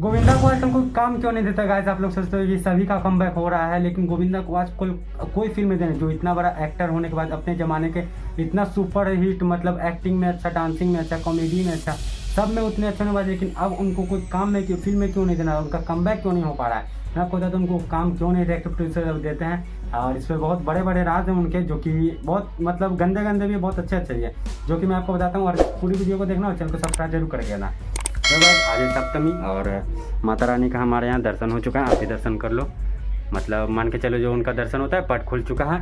गोविंदा को आजकल कोई काम क्यों नहीं देता गाइस। आप लोग सोचते हो कि सभी का कमबैक हो रहा है, लेकिन गोविंदा को आज कोई फिल्म नहीं देने, जो इतना बड़ा एक्टर होने के बाद अपने जमाने के इतना सुपर हिट, मतलब एक्टिंग में अच्छा, डांसिंग में अच्छा, कॉमेडी में अच्छा, सब में उतने अच्छे होने वाले, लेकिन अब उनको कोई काम में क्यों, फिल्म में क्यों नहीं देना, उनका कमबैक क्यों नहीं हो पा रहा है। मैं आपको बताता हूँ उनको काम क्यों नहीं डायरेक्टर प्रोड्यूसर देते हैं, और इस पर बहुत बड़े बड़े राज हैं उनके, जो कि बहुत मतलब गंदे गंदे भी बहुत अच्छे अच्छे भी है, जो कि मैं आपको बताता हूँ। और पूरी वीडियो को देखना और चैनल को सब्सक्राइब जरूर कर देना। तो बस आज है सप्तमी और माता रानी का हमारे यहाँ दर्शन हो चुका है, आप भी दर्शन कर लो। मतलब मान के चलो जो उनका दर्शन होता है पट खुल चुका है,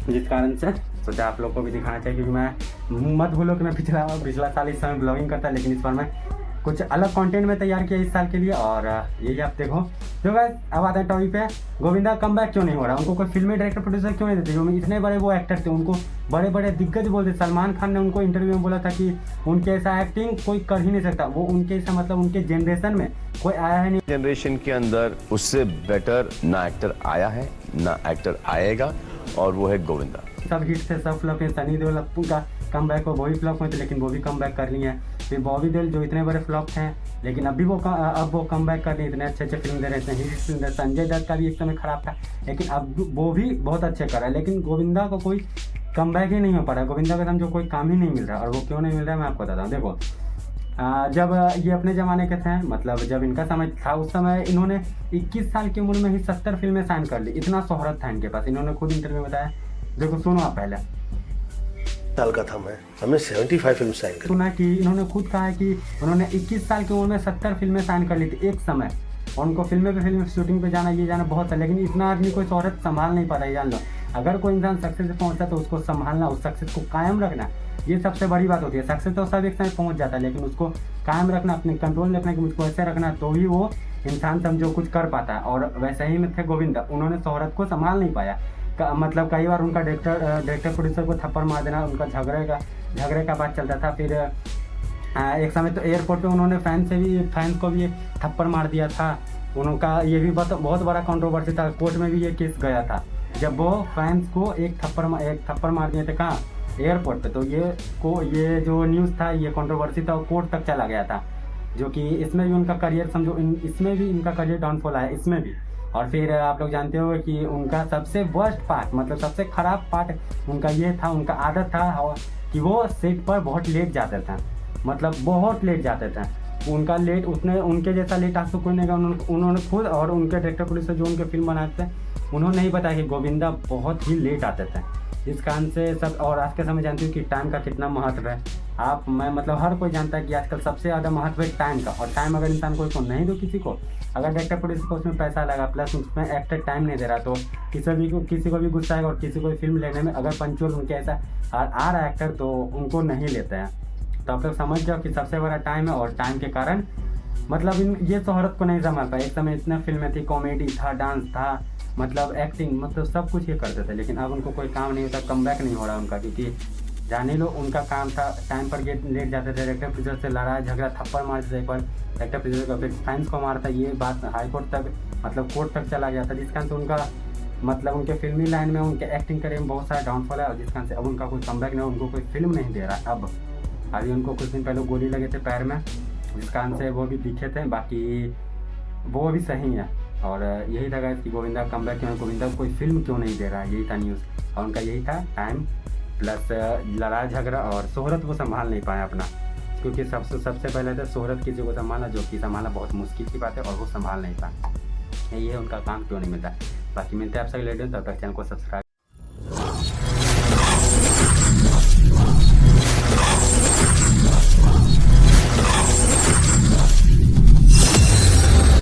जिस कारण से सोचा आप लोग को भी दिखाना चाहिए, क्योंकि मैं मत भूलो कि मैं पिछला साल इस समय ब्लॉगिंग करता, लेकिन इस बार मैं कुछ अलग कंटेंट में तैयार किया इस साल के लिए। और यही आप देखो। तो बस अब आते हैं टॉपिक पे, गोविंदा कमबैक क्यों नहीं हो रहा, उनको कोई फिल्मी डायरेक्टर प्रोड्यूसर क्यों नहीं देते, जो इतने बड़े वो एक्टर थे, उनको बड़े बड़े दिग्गज बोलते। सलमान खान ने उनको इंटरव्यू में बोला था कि उनके ऐसा एक्टिंग कोई कर ही नहीं सकता, वो उनके ऐसा मतलब उनके जनरेशन में कोई आया है नहीं। जनरेशन के अंदर उससे बेटर ना एक्टर आया है ना एक्टर आएगा, और वो है गोविंदा। सब हिट थे, सब फ्लॉप है। सनी देओल का कम बैक हो, वो भी फ्लॉप हुए थे, लेकिन वो भी कम बैक कर लिए हैं। फिर बॉबी देओल जो इतने बड़े फ्लॉप हैं, लेकिन अब वो कम बैक कर लिए, इतने अच्छे अच्छे फिल्म दे रहे थे, हिट फिल्म दे। संजय दत्त का भी एक समय खराब था, लेकिन अब वो भी बहुत अच्छे कर रहा है। लेकिन गोविंदा को कोई कम बैक ही नहीं हो पा रहा है, गोविंदा का समझो कोई काम ही नहीं मिल रहा। और वो क्यों नहीं मिल रहा है मैं आपको बताता हूँ। देखो जब ये अपने ज़माने के थे, मतलब जब इनका समय था, उस समय इन्होंने 21 साल की उम्र में ही 70 फिल्में साइन कर ली। इतना शोहरत था इनके पास, इन्होंने खुद इंटरव्यू में बताया। देखो सुनो आप पहले। साल का था मैं, हमने 75 फिल्म साइन करी। सुना कि इन्होंने खुद कहा है कि उन्होंने 21 साल की उम्र में 70 फिल्में साइन कर ली थी एक समय, और उनको फिल्में पे फिल्म शूटिंग पे जाना, ये जाना बहुत है। लेकिन इतना आदमी कोई शोहरत संभाल नहीं पा रहा है, जान लो। अगर कोई इंसान सक्सेस पे पहुंचता है तो उसको संभालना, उस सक्सेस को कायम रखना, ये सबसे बड़ी बात होती है। सक्सेस तो सब एक समय पहुंच जाता है, लेकिन उसको कायम रखना, अपने कंट्रोल में रखना कि मुझको ऐसे रखना, तो ही वो इंसान समझो कुछ कर पाता है। और वैसे ही में थे गोविंदा, उन्होंने शोहरत को संभाल नहीं पाया। मतलब कई बार उनका डायरेक्टर प्रोड्यूसर को थप्पड़ मार देना, उनका झगड़े का बात चलता था। फिर एक समय तो एयरपोर्ट पे उन्होंने फैंस को भी थप्पड़ मार दिया था। उनका ये भी बहुत बड़ा कंट्रोवर्सी था, कोर्ट में भी ये केस गया था, जब वो फैंस को एक थप्पड़ मार दिए थे। कहाँ? एयरपोर्ट पे। तो ये जो न्यूज़ था, ये कंट्रोवर्सी था, कोर्ट तक चला गया था, जो कि इसमें भी उनका करियर समझो, इसमें भी इनका करियर डाउनफॉल आया, इसमें भी। और फिर आप लोग जानते हो कि उनका सबसे वर्स्ट पार्ट, मतलब सबसे खराब पार्ट उनका ये था, उनका आदत था कि वो सेट पर बहुत लेट जाते थे, मतलब बहुत लेट जाते थे। उनका लेट उनके जैसा लेट आज तो कोई नहीं गया। उन्होंने खुद और उनके डायरेक्टर प्रोड्यूसर जो उनके फिल्म बनाते थे, उन्होंने नहीं बताया कि गोविंदा बहुत ही लेट आते थे, जिस कारण से सब। और आज के समय जानते हो कि टाइम का कितना महत्व है। मैं मतलब हर कोई जानता है कि आजकल सबसे ज़्यादा महत्व है टाइम का। और टाइम अगर इंसान को नहीं दो किसी को, अगर डायरेक्टर प्रोड्यूसर को उसमें पैसा लगा, प्लस उसमें एक्टर टाइम नहीं दे रहा, तो किसी को भी गुस्सा आएगा। और किसी को भी फिल्म लेने में अगर पंचुअल उनके ऐसा आ रहा है एक्टर, तो उनको नहीं लेते हैं। तो आप लोग समझ जाओ कि सबसे बड़ा टाइम है, और टाइम के कारण मतलब ये शोहरत को नहीं संभाल पाए। एक समय इतना फिल्में थी, कॉमेडी था, डांस था, मतलब एक्टिंग, मतलब सब कुछ ये करते थे, लेकिन अब उनको कोई काम नहीं होता, कमबैक नहीं हो रहा उनका। क्योंकि जाने लो, उनका काम था टाइम पर ये लेट जाते थे, डायरेक्टर प्रोड्यूसर से लड़ाई झगड़ा, थप्पड़ मारते थे, पर डायरेक्टर प्रोड्यूसर का फिर फैंस को मारता। ये बात हाईकोर्ट तक, मतलब कोर्ट तक चला गया था, जिस कारण से उनका मतलब उनके फिल्मी लाइन में, उनके एक्टिंग करियर में बहुत सारा डाउनफॉल है। और जिस कारण से अब उनका कोई कमबैक नहीं, उनको कोई फिल्म नहीं दे रहा है अब। अभी उनको कुछ दिन पहले गोली लगे थे पैर में, जिस कारण से वो भी दिखे थे, बाकी वो भी सही है। और यही था गाइस कि गोविंदा कमबैक क्यों, गोविंदा को कोई फिल्म क्यों नहीं दे रहा है, यही था न्यूज़। और उनका यही था टाइम प्लस लड़ाई झगड़ा, और शोहरत वो संभाल नहीं पाया अपना। क्योंकि सबसे पहले था शोहरत किसी को संभालना, जो कि संभालना बहुत मुश्किल की बात है, और वो संभाल नहीं पाया। यही है उनका काम क्यों नहीं मिलता। बाकी मिलते हैं आपसे अगले वीडियो, तब तक चैनल को सब्सक्राइब